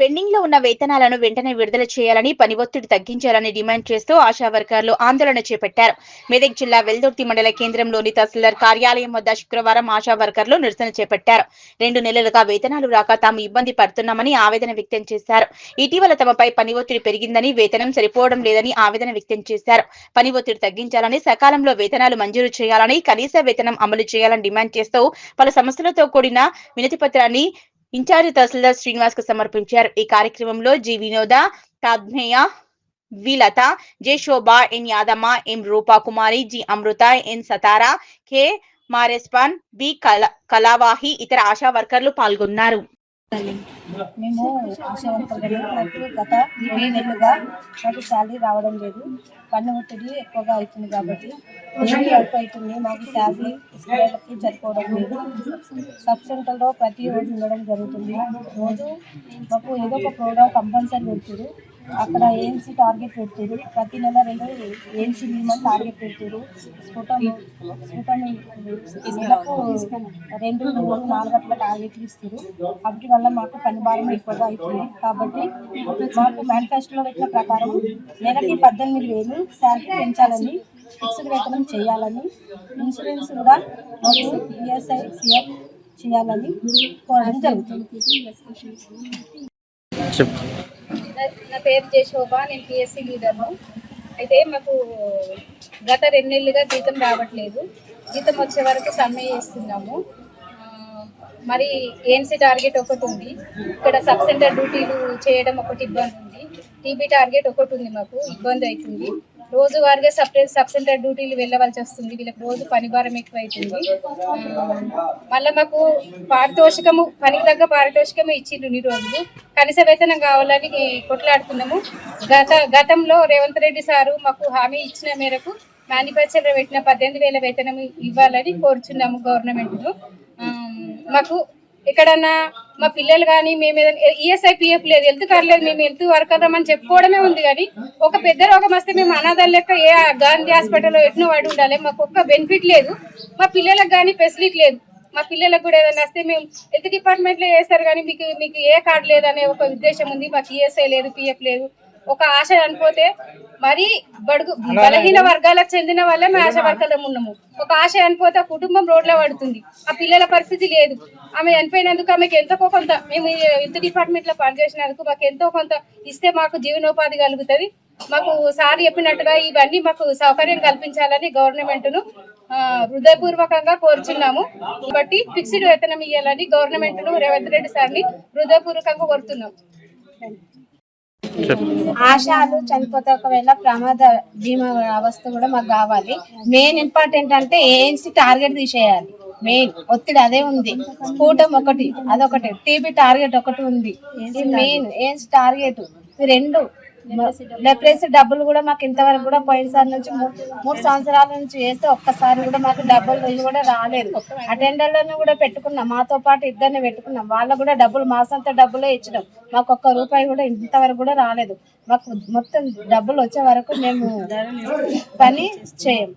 Pending లో ఉన్న వేతనాలను వెంటనే విడుదల చేయాలని, పని ఒత్తిడి తగ్గించాలని డిమాండ్ చేస్తూ ఆశా వర్కర్లు ఆందోళన చేపట్టారు. మెదక్ జిల్లా వెల్దుర్తి మండల కేంద్రంలోని తహసీల్దార్ కార్యాలయం వద్ద శుక్రవారం ఆశా వర్కర్లు నిరసన చేపట్టారు. 2 నెలలుగా వేతనాలు రాక తాము ఇబ్బంది పడుతున్నామని ఆవేదన వ్యక్తం చేశారు. ఇటీవల తమపై పని ఒత్తిడి పెరిగిందని, వేతనం సరిపోవడం లేదని ఆవేదన వ్యక్తం చేశారు. పని ఒత్తిడి తగ్గించాలని, సకాలంలో వేతనాలు మంజూరు చేయాలని, కనీస వేతనం అమలు చేయాలని డిమాండ్ చేస్తూ పలు సమస్యలతో కూడిన వినతి పత్రాన్ని ఇన్ఛార్జి తహసీల్దార్ శ్రీనివాస్ కు సమర్పించారు. ఈ కార్యక్రమంలో జి వినోద, తాజ్మేయ, వి లత, జె శోభ, ఎన్ యాదమ్మ, ఎం రూపా కుమారి, జి అమృత, ఎన్ సతారా, కె మారెస్పాన్, బి కళావాహి ఇతర ఆశా వర్కర్లు పాల్గొన్నారు. మేము ఆశా వర్కర్లు నాకు గత 2 నెలలుగా నాకు శాలరీ రావడం లేదు. పన్ను ఒత్తిడి ఎక్కువగా అవుతుంది కాబట్టి డైలీ వర్క్ అవుతుంది. మాకు శాలరీ ఇసుకలకి సరిపోవడం లేదు. సబ్ సెంటర్లో ప్రతిరోజు ఉండడం జరుగుతుంది. రోజు మాకు ఏదో ఒక ప్రోగ్రామ్ కంపల్సరీ పెడుతుంది. అక్కడ ఏఎన్సీ టార్గెట్ పెడుతుంది. ప్రతి నెల 2 ఏఎన్సీ మినిమం టార్గెట్ పెడుతుంది. స్ఫుటం నెలకు 2, 3, 4 గంటల టార్గెట్లు ఇస్తారు. వాటి వల్ల మాకు పని భారం ఎక్కువగా అవుతుంది. కాబట్టి మాకు మేనిఫెస్టోలో పెట్టిన ప్రకారం నెలకి 18,000 శాలరీ పెంచాలని, ఫిక్స్డ్ వేతనం చేయాలని, ఇన్సూరెన్స్ కూడా మాకు ఈఎస్ఐ సిఎఫ్ చేయాలని కోరడం జరుగుతుంది. నా పేరు జె శోభ, నేను పిఎస్సి లీడర్ను. అయితే మాకు గత 2 నెలలుగా జీతం రావట్లేదు. జీతం వచ్చే వరకు సమ్మె చేస్తున్నాము. మరి ఏఎన్సీ టార్గెట్ ఒకటి ఉంది. ఇక్కడ సబ్ సెంటర్ డ్యూటీలు చేయడం ఒకటి ఇబ్బంది ఉంది. టీబీ టార్గెట్ ఒకటి ఉంది. మాకు ఇబ్బంది అవుతుంది. రోజువారీగా సబ్ సెంటర్ డ్యూటీలు వెళ్ళవలసి వస్తుంది. వీళ్ళకి రోజు పని భారం ఎక్కువ అవుతుంది. మళ్ళీ మాకు పారితోషికము, పనికి తగ్గ పారితోషికము ఇచ్చిండ్రు ఈ రోజులు. కనీస వేతనం కావాలని కొట్లాడుతున్నాము. గతంలో రేవంత్ రెడ్డి సారు మాకు హామీ ఇచ్చిన మేరకు మేనిఫెస్టోలో పెట్టిన 18,000 వేతనం ఇవ్వాలని కోరుచున్నాము గవర్నమెంట్ను. మాకు ఎక్కడన్నా మా పిల్లలు కానీ మేము ఏదైనా ఈఎస్ఐ పిఎఫ్ లేదు, హెల్త్ కార్డు లేదు, మేము హెల్త్ వర్కర్ అని చెప్పుకోవడమే ఉంది. కానీ ఒక పెద్ద రోగం వస్తే మేము అనాథాల లెక్క ఏ గాంధీ హాస్పిటల్లో ఎట్నో వాడి ఉండాలి. మాకు ఒక్క బెనిఫిట్ లేదు. మా పిల్లలకు కానీ ఫెసిలిటీ లేదు. మా పిల్లలకు కూడా ఏదైనా వస్తే మేము హెల్త్ డిపార్ట్మెంట్లో చేస్తారు కానీ మీకు ఏ కార్డు లేదనే ఒక ఉద్దేశం ఉంది. మాకు ఈఎస్ఐ లేదు, పిఎఫ్ లేదు. ఒక ఆశ చనిపోతే మరి బలహీన వర్గాలకు చెందిన వాళ్ళే మేము ఆశా వర్కర్లం ఉన్నాము. ఒక ఆశ చనిపోతే ఆ కుటుంబం రోడ్లో పడుతుంది. ఆ పిల్లల పరిస్థితి లేదు. ఆమె చనిపోయినందుకు ఆమెకు ఎంతో కొంత, మేము హెల్త్ డిపార్ట్మెంట్లో పనిచేసినందుకు మాకు ఎంతో కొంత ఇస్తే మాకు జీవనోపాధి కలుగుతుంది. మాకు సార్ చెప్పినట్టుగా ఇవన్నీ మాకు సౌకర్యం కల్పించాలని గవర్నమెంట్ను హృదయపూర్వకంగా కోరుచున్నాము. కాబట్టి ఫిక్స్డ్ వేతనం ఇవ్వాలని గవర్నమెంట్ను రేవంత్ రెడ్డి సార్ని హృదయపూర్వకంగా కోరుతున్నాం. ఆశాలు చనిపోతే ఒకవేళ ప్రమాద బీమా వ్యవస్థ కూడా మాకు కావాలి. మెయిన్ ఇంపార్టెంట్ అంటే ఏఎన్సీ టార్గెట్ తీసేయాలి. మెయిన్ ఒత్తిడి అదే ఉంది. స్ఫూటం ఒకటి, అదొకటి, టీబీ టార్గెట్ ఒకటి ఉంది. Main ANC target 2. లెప్రసీ డబ్బులు కూడా మాకు ఇంతవరకు కూడా పోయినసారి నుంచి 3 సంవత్సరాల నుంచి వేస్తే ఒక్కసారి కూడా మాకు డబ్బులు కూడా రాలేదు. అటెండర్లను కూడా పెట్టుకున్నాం, మాతో పాటు 2 పెట్టుకున్నాం. వాళ్ళకు కూడా డబ్బులు మాసంతా డబ్బులే ఇచ్చినాం. మాకు ₹1 కూడా ఇంతవరకు కూడా రాలేదు. మాకు మొత్తం డబ్బులు వచ్చే వరకు మేము పని చేయం.